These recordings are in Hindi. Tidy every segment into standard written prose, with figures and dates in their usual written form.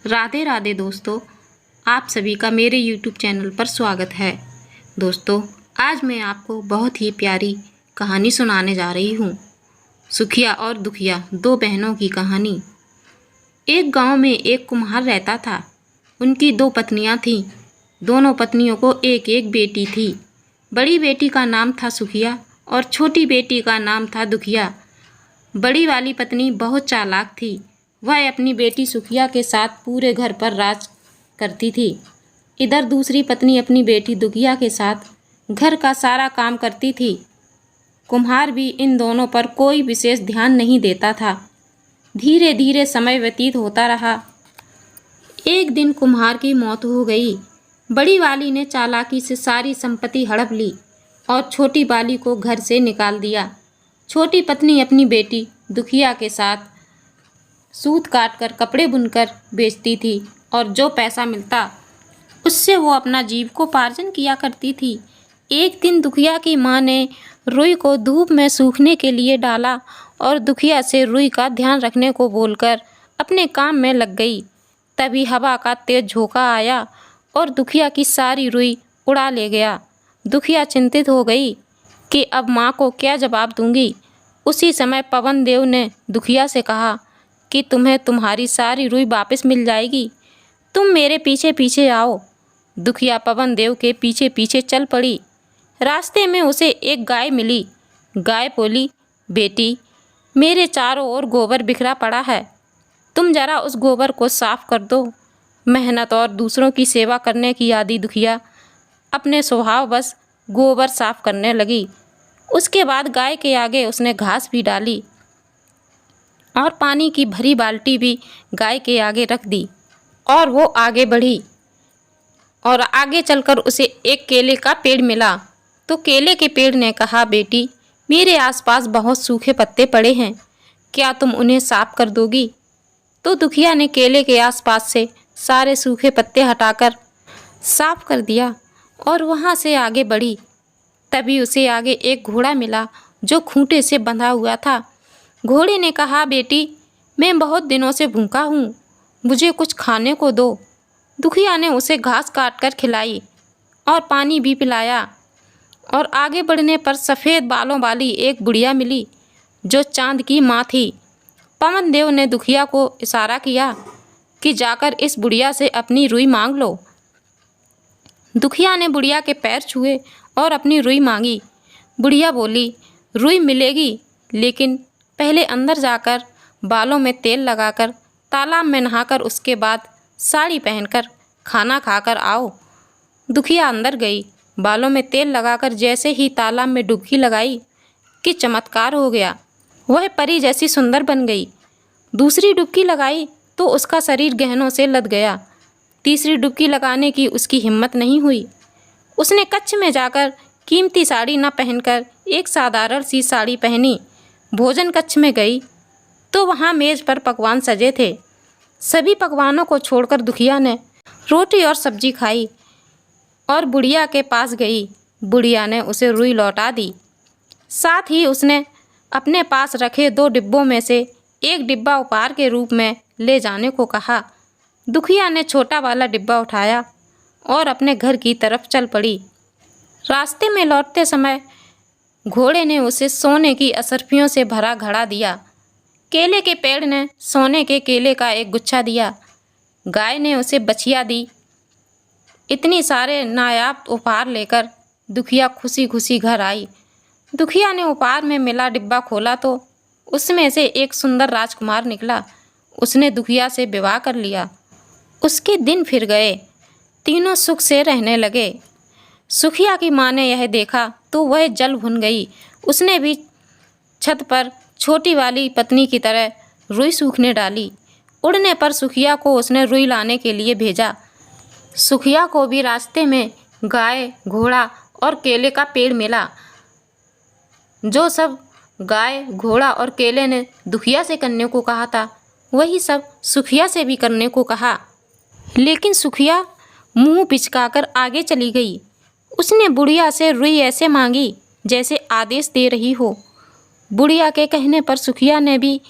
राधे राधे दोस्तों, आप सभी का मेरे YouTube चैनल पर स्वागत है। दोस्तों, आज मैं आपको बहुत ही प्यारी कहानी सुनाने जा रही हूँ। सुखिया और दुखिया, दो बहनों की कहानी। एक गांव में एक कुम्हार रहता था। उनकी दो पत्नियां थीं। दोनों पत्नियों को एक एक बेटी थी। बड़ी बेटी का नाम था सुखिया और छोटी बेटी का नाम था दुखिया। बड़ी वाली पत्नी बहुत चालाक थी। वह अपनी बेटी सुखिया के साथ पूरे घर पर राज करती थी। इधर दूसरी पत्नी अपनी बेटी दुखिया के साथ घर का सारा काम करती थी। कुम्हार भी इन दोनों पर कोई विशेष ध्यान नहीं देता था। धीरे धीरे समय व्यतीत होता रहा। एक दिन कुम्हार की मौत हो गई। बड़ी वाली ने चालाकी से सारी संपत्ति हड़प ली और छोटी वाली को घर से निकाल दिया। छोटी पत्नी अपनी बेटी दुखिया के साथ सूत काट कर कपड़े बुनकर बेचती थी और जो पैसा मिलता उससे वो अपना जीविकोपार्जन किया करती थी। एक दिन दुखिया की माँ ने रुई को धूप में सूखने के लिए डाला और दुखिया से रुई का ध्यान रखने को बोलकर अपने काम में लग गई। तभी हवा का तेज झोंका आया और दुखिया की सारी रुई उड़ा ले गया। दुखिया चिंतित हो गई कि अब माँ को क्या जवाब दूंगी। उसी समय पवन देव ने दुखिया से कहा कि तुम्हें तुम्हारी सारी रुई वापस मिल जाएगी। तुम मेरे पीछे पीछे आओ। दुखिया पवन देव के पीछे पीछे चल पड़ी। रास्ते में उसे एक गाय मिली। गाय बोली, बेटी, मेरे चारों ओर गोबर बिखरा पड़ा है। तुम जरा उस गोबर को साफ कर दो। मेहनत और दूसरों की सेवा करने की आदी दुखिया अपने स्वभाव बस गोबर साफ करने लगी। उसके बाद गाय के आगे उसने घास भी डाली और पानी की भरी बाल्टी भी गाय के आगे रख दी और वो आगे बढ़ी। और आगे चलकर उसे एक केले का पेड़ मिला। तो केले के पेड़ ने कहा, बेटी, मेरे आसपास बहुत सूखे पत्ते पड़े हैं, क्या तुम उन्हें साफ कर दोगी? तो दुखिया ने केले के आसपास से सारे सूखे पत्ते हटाकर साफ कर दिया और वहाँ से आगे बढ़ी। तभी उसे आगे एक घोड़ा मिला जो खूंटे से बंधा हुआ था। घोड़े ने कहा, बेटी, मैं बहुत दिनों से भूखा हूँ, मुझे कुछ खाने को दो। दुखिया ने उसे घास काट कर खिलाई और पानी भी पिलाया। और आगे बढ़ने पर सफ़ेद बालों वाली एक बुढ़िया मिली जो चांद की माँ थी। पवन देव ने दुखिया को इशारा किया कि जाकर इस बुढ़िया से अपनी रुई मांग लो। दुखिया ने बुढ़िया के पैर छुए और अपनी रुई मांगी। बुढ़िया बोली, रुई मिलेगी, लेकिन पहले अंदर जाकर बालों में तेल लगाकर तालाब में नहाकर उसके बाद साड़ी पहनकर खाना खाकर आओ। दुखिया अंदर गई। बालों में तेल लगाकर जैसे ही तालाब में डुबकी लगाई कि चमत्कार हो गया। वह परी जैसी सुंदर बन गई। दूसरी डुबकी लगाई तो उसका शरीर गहनों से लद गया। तीसरी डुबकी लगाने की उसकी हिम्मत नहीं हुई। उसने कच्छ में जाकर कीमती साड़ी न पहनकर एक साधारण सी साड़ी पहनी। भोजन कक्ष में गई तो वहाँ मेज पर पकवान सजे थे। सभी पकवानों को छोड़कर दुखिया ने रोटी और सब्जी खाई और बुढ़िया के पास गई। बुढ़िया ने उसे रुई लौटा दी। साथ ही उसने अपने पास रखे 2 डिब्बों में से एक डिब्बा उपहार के रूप में ले जाने को कहा। दुखिया ने छोटा वाला डिब्बा उठाया और अपने घर की तरफ चल पड़ी। रास्ते में लौटते समय घोड़े ने उसे सोने की असरफियों से भरा घड़ा दिया। केले के पेड़ ने सोने के केले का एक गुच्छा दिया। गाय ने उसे बछिया दी। इतनी सारे नायाब उपहार लेकर दुखिया खुशी खुशी घर आई। दुखिया ने उपहार में मिला डिब्बा खोला तो उसमें से एक सुंदर राजकुमार निकला। उसने दुखिया से विवाह कर लिया। उसके दिन फिर गए। तीनों सुख से रहने लगे। सुखिया की माँ ने यह देखा तो वह जल भुन गई। उसने भी छत पर छोटी वाली पत्नी की तरह रुई सूखने डाली। उड़ने पर सुखिया को उसने रुई लाने के लिए भेजा। सुखिया को भी रास्ते में गाय, घोड़ा और केले का पेड़ मिला। जो सब गाय, घोड़ा और केले ने दुखिया से करने को कहा था, वही सब सुखिया से भी करने को कहा। लेकिन सुखिया मुंह पिचकाकर आगे चली गई। उसने बुढ़िया से रुई ऐसे मांगी जैसे आदेश दे रही हो। बुढ़िया के कहने पर सुखिया ने भी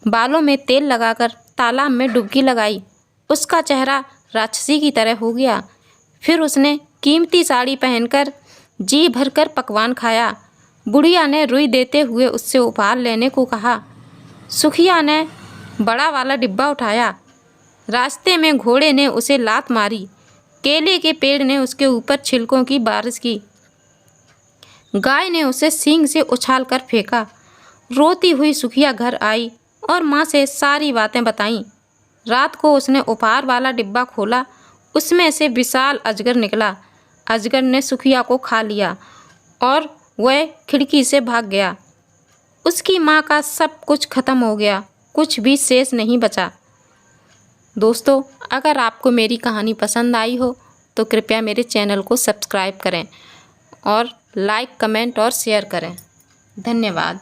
बालों में तेल लगाकर तालाब में डुबकी लगाई उसका चेहरा राक्षसी की तरह हो गया। फिर उसने कीमती साड़ी पहनकर जी भरकर पकवान खाया। बुढ़िया ने रुई देते हुए उससे उपहार लेने को कहा। सुखिया ने बड़ा वाला डिब्बा उठाया। रास्ते में घोड़े ने उसे लात मारी। केले के पेड़ ने उसके ऊपर छिलकों की बारिश की। गाय ने उसे सींग से उछाल कर फेंका। रोती हुई सुखिया घर आई और माँ से सारी बातें बताईं। रात को उसने उपहार वाला डिब्बा खोला। उसमें से विशाल अजगर निकला। अजगर ने सुखिया को खा लिया और वह खिड़की से भाग गया। उसकी माँ का सब कुछ खत्म हो गया, कुछ भी शेष नहीं बचा। दोस्तों, अगर आपको मेरी कहानी पसंद आई हो तो कृपया मेरे चैनल को सब्सक्राइब करें और लाइक, कमेंट और शेयर करें। धन्यवाद।